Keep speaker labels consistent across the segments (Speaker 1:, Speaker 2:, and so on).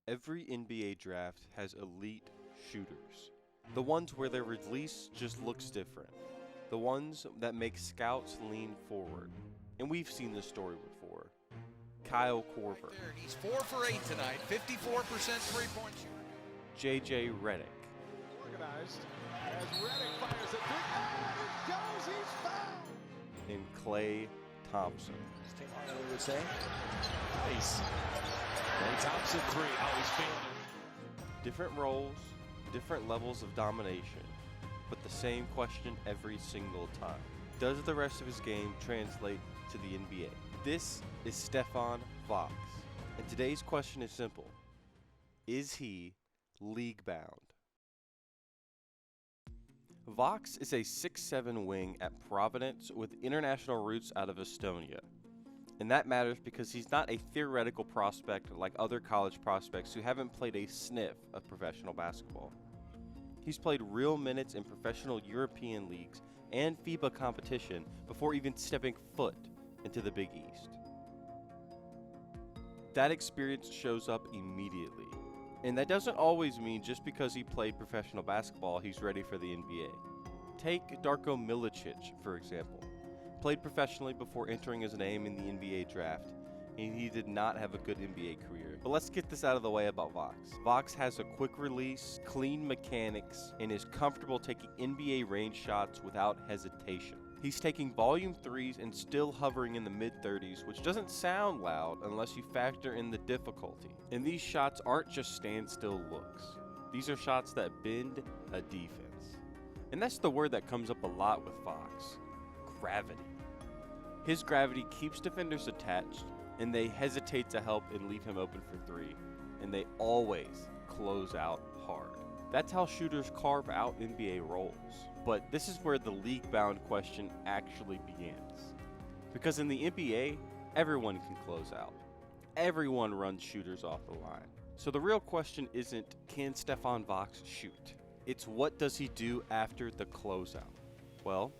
Speaker 1: Every NBA draft has elite shooters. The ones where their release just looks different. The ones that make scouts lean forward. And we've seen this story before. Kyle Korver.
Speaker 2: Right there, he's 4 for 8 tonight, 54% three-point shooter.
Speaker 1: JJ Redick.
Speaker 3: Organized as Redick fires a three. Oh, he goes, he's fouled.
Speaker 1: And Klay Thompson.
Speaker 4: Stefan would say. Nice. Klay Thompson three. Oh, he's feeling it.
Speaker 1: Different roles, different levels of domination, but the same question every single time. Does the rest of his game translate to the NBA? This is Stefan Vaaks, and today's question is simple. Is he league-bound? Vaaks is a 6'7" wing at Providence with international roots out of Estonia. And that matters because he's not a theoretical prospect like other college prospects who haven't played a sniff of professional basketball. He's played real minutes in professional European leagues and FIBA competition before even stepping foot into the Big East. That experience shows up immediately. And that doesn't always mean just because he played professional basketball, he's ready for the NBA. Take Darko Milicic, for example. Played professionally before entering his name in the NBA draft, and he did not have a good NBA career. But let's get this out of the way about Vaaks. Vaaks has a quick release, clean mechanics, and is comfortable taking NBA range shots without hesitation. He's taking volume threes and still hovering in the mid-30s, which doesn't sound loud unless you factor in the difficulty. And these shots aren't just standstill looks. These are shots that bend a defense. And that's the word that comes up a lot with Vaaks. Gravity. His gravity keeps defenders attached, and they hesitate to help and leave him open for three. And they always close out hard. That's how shooters carve out NBA roles. But this is where the league-bound question actually begins. Because in the NBA, everyone can close out. Everyone runs shooters off the line. So the real question isn't, can Stefan Vaaks shoot? It's what does he do after the closeout? Well,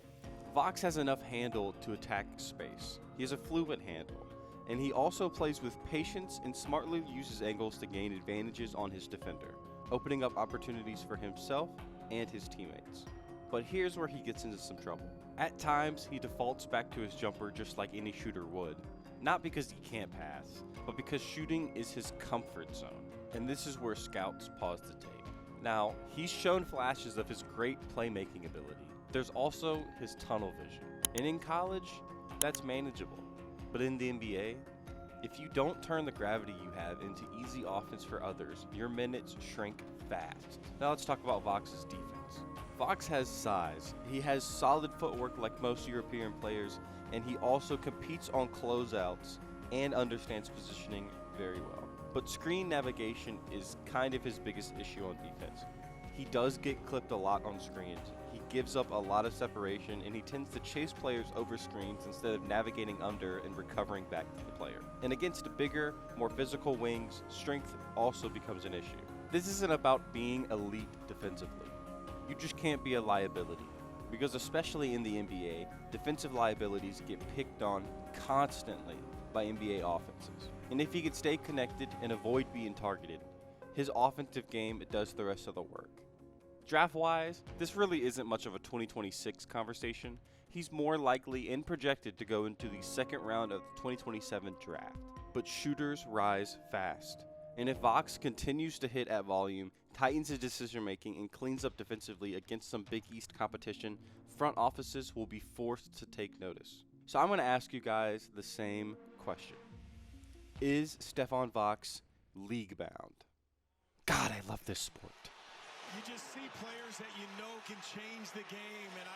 Speaker 1: Vaaks has enough handle to attack space. He has a fluid handle. And he also plays with patience and smartly uses angles to gain advantages on his defender, opening up opportunities for himself and his teammates. But here's where he gets into some trouble. At times, he defaults back to his jumper just like any shooter would. Not because he can't pass, but because shooting is his comfort zone. And this is where scouts pause the tape. Now, he's shown flashes of his great playmaking ability. There's also his tunnel vision. And in college, that's manageable. But in the NBA, if you don't turn the gravity you have into easy offense for others, your minutes shrink fast. Now let's talk about Vaaks' defense. Vaaks has size. He has solid footwork like most European players, and he also competes on closeouts and understands positioning very well. But screen navigation is kind of his biggest issue on defense. He does get clipped a lot on screens. He gives up a lot of separation, and he tends to chase players over screens instead of navigating under and recovering back to the player. And against bigger, more physical wings, strength also becomes an issue. This isn't about being elite defensively. You just can't be a liability. Because especially in the NBA, defensive liabilities get picked on constantly by NBA offenses. And if he could stay connected and avoid being targeted, his offensive game does the rest of the work. Draft-wise, this really isn't much of a 2026 conversation. He's more likely and projected to go into the second round of the 2027 draft. But shooters rise fast. And if Vaaks continues to hit at volume, tightens his decision-making, and cleans up defensively against some Big East competition, front offices will be forced to take notice. So I'm going to ask you guys the same question. Is Stefan Vaaks league-bound? God, I love this sport.
Speaker 5: You just see players that you know can change the game, and